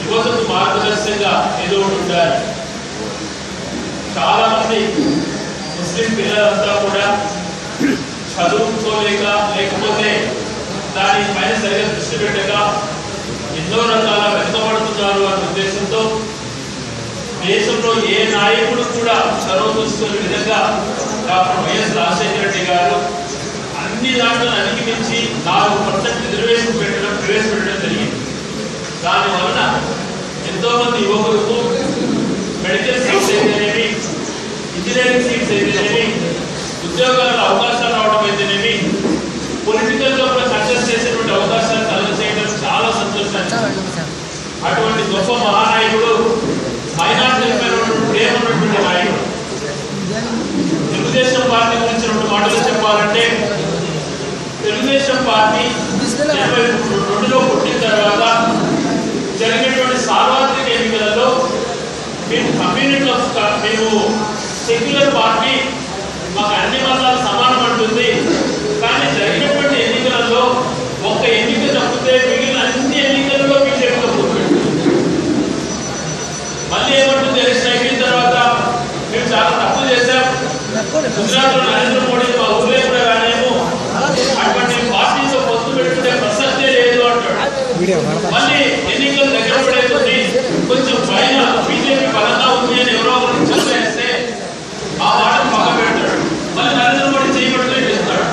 యువతకు మార్గదర్శకంగా ఏదో ఉండాలి. చాలా మంది ముస్లిం పిల్లలంతా కూడా చదువుకోలేక లేకపోతే దానిపైన సరిగా దృష్టి పెట్టక ఎన్నో రకాల వెనుకబడుతున్నారు అనే ఉద్దేశంతో దేశంలో ఏ నాయకుడు కూడా చొరవ చూసుకునే విధంగా డాక్టర్ వైఎస్ రాజశేఖర రెడ్డి గారు అన్ని దాంట్లో అధిగమించి 4% రిజర్వేషన్ ప్రవేశపెట్టడం జరిగింది. దానివలన ఎంతో మంది యువకులకు మెడికల్ సీట్స్ అయితేనేమి, ఇంజనీరింగ్ సీట్స్ అయితేనేమి, ఉద్యోగాలకు అవకాశాలు రావడం అయితేనేమి, పొలిటికల్ గా కూడా సక్సెస్ చేసేటువంటి అవకాశాలు కలుగజేయడం చాలా సంతోషాన్ని. అటువంటి గొప్ప మహానాయకుడు మైనార్టీలపై ప్రేమ ఉన్నటువంటి నాయకుడు. తెలుగుదేశం పార్టీ గురించి 2 మాటలు చెప్పాలంటే, తెలుగుదేశం పార్టీ 1982లో పుట్టిన తర్వాత జరిగినటువంటి సార్వత్రిక ఎన్నికలలో మేము సెక్యులర్ పార్టీ, మాకు అన్ని మతాలు సమానం అంటుంది. కానీ జరిగినటువంటి ఎన్నికలలో ఒక్క ఎన్నిక తప్పితే మిగిలిన అన్ని ఎన్నికలలో బీజేపీతో పోతుంది. మళ్ళీ ఏమంటుంది, ఎలక్షన్ అయిపోయిన తర్వాత మేము చాలా తప్పు చేశాం, గుజరాత్ లో నరేంద్ర మోడీ మా ఊళ్ళో కూడా రానేమో, అటువంటి పార్టీతో పొత్తు పెట్టుకునే ప్రసక్తే లేదు అంటాడు. మళ్ళీ ఎన్నికలు దగ్గర పడేది కొంచెం పైన బీజేపీ బలంగా ఉంది అని ఎవరో ఒకరికి చెప్పేస్తే ఆ మాటను పక్క పెడతాడు. మళ్ళీ నరేంద్ర మోడీ చేయబడుతూ చేస్తాడు,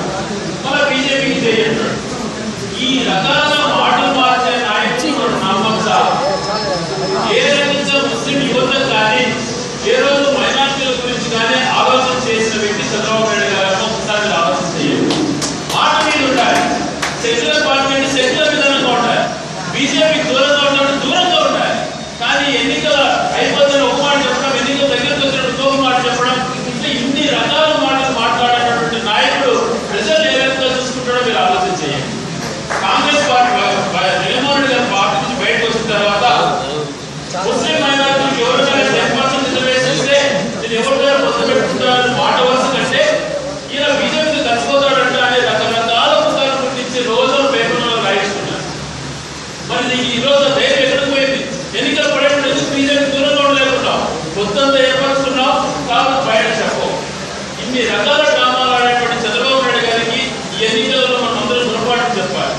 మళ్ళీ బీజేపీకి చేయంటాడు. ఈ రకాలుగా మాటలు మార్చే నాయకుడు నమ్మక ఏ రకంగా ముస్లిం యువతకు కానీ ఏ రోజు మైనార్టీల గురించి కానీ ఆలోచన చేసిన వ్యక్తి చంద్రబాబు నాయుడు గారు ఒకసారి ఆలోచన చేయాలి. మాట మీద ఉండాలి. సెక్యులర్ పార్టీ అంటే సెక్యులర్ విధానంగా ఉండాలి, బీజేపీకి దూరంగా ఉండాలి, దూరంగా ఉండాలి. కానీ ఎన్నికల అయిపోతున్న ఒక మాట చెప్పడం, ఎన్నికల దగ్గరకు వచ్చినప్పుడు ఇంకొక మాట చెప్పడం, ఇట్లా ఇన్ని రకాల మాటలు మాట్లాడేటటువంటి నాయకుడు ప్రజలు ఏ విధంగా చూసుకుంటాడో మీరు ఆలోచన చేయండి. కాంగ్రెస్ పార్టీ జగన్మోహన్ రెడ్డి గారి పార్టీ నుంచి బయటకు వచ్చిన తర్వాత ముస్లిం మైనారిటీకి ఎవరికైనా 10% రిజర్వేషన్ ఇస్తే నేను ఎవరికైనా పొత్తు పెట్టుకుంటానని మాట వరుస కంటే ఈయన బీజేపీకి కలిసిపోతాడంట అనే రకరకాల పుస్తకాలు గుర్తించి రోజులు పేపర్లో రాయిస్తున్నారు. మరి ఈ రోజు ధైర్యం ఎక్కడికి పోయింది? ఎన్నికలు పడేటప్పుడు బీజేపీ దూరంగా ఉండలేకున్నావు, పొత్తంతా ఏర్పరుచుకున్నావు కాబట్టి బయట చెప్పవు. ఇన్ని రకాల డ్రామాలు ఆడేటువంటి చంద్రబాబు నాయుడు గారికి ఈ ఎన్నికలలో మనం అందరూ గుణపాఠం చెప్పాలి.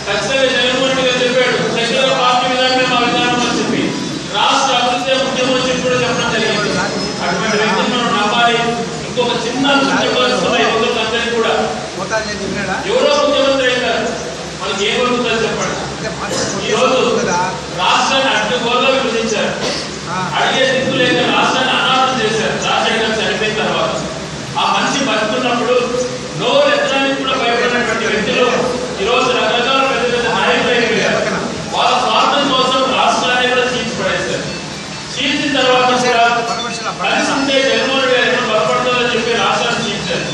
ఖచ్చితంగా జగన్మోహన్ రెడ్డి గారు చెప్పాడు, సెక్యులర్ పార్టీ విధానమే మా విధానం అని చెప్పి రాష్ట్ర అభివృద్ధి ముఖ్యమని చెప్పి కూడా చెప్పడం జరిగింది. అటువంటి వ్యక్తిని మనం నమ్మాలి. ఇంకొక చిన్న యువకులందరికీ కూడా ఎవరో ముఖ్యమంత్రి అయినారు, మనకి ఏ వస్తుందని చెప్పండి. ఈ రోజు రాష్ట్రాన్ని అడ్డుగోలుగా విభజించారు, అడిగే దిక్కు లేక రాష్ట్రాన్ని అనాథం చేశారు. రాజశేఖర్ చనిపోయిన తర్వాత ఆ మనిషి బతుకున్నప్పుడు నోరు ఎత్తడానికి కూడా భయపడినటువంటి వ్యక్తులు ఈరోజు రకరకాల పెద్ద పెద్ద నాయకులు అయిపోయారు. వాళ్ళ స్వార్థం కోసం రాష్ట్రాన్ని కూడా చీల్చిపడేశారు. చీల్చిన తర్వాత కూడా కలిసి ఉంటే జగన్మోహన్ రెడ్డి గారు బలపడుతుందని చెప్పి రాష్ట్రాన్ని చీల్చారు.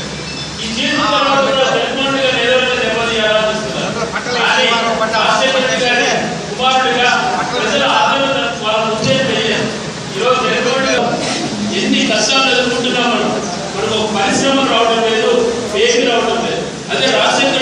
ఈ చీల్చిన తర్వాత కూడా జగన్మోహన్ రెడ్డి గారు ఏదైనా దెబ్బతీయాలని చూస్తున్నారు. కానీ రాజశేఖర రెడ్డి గారి కుమారుడిగా ప్రజల ఆదరణ వాళ్ళ ఉద్దేశం వేయాలి. ఈరోజు జగన్మోహన్ రెడ్డి ఎన్ని కష్టాలు ఎదుర్కొంటున్నామని మనకు ఒక పరిశ్రమ రావడం లేదు, ఏమీ రావడం లేదు. అదే రాజశేఖర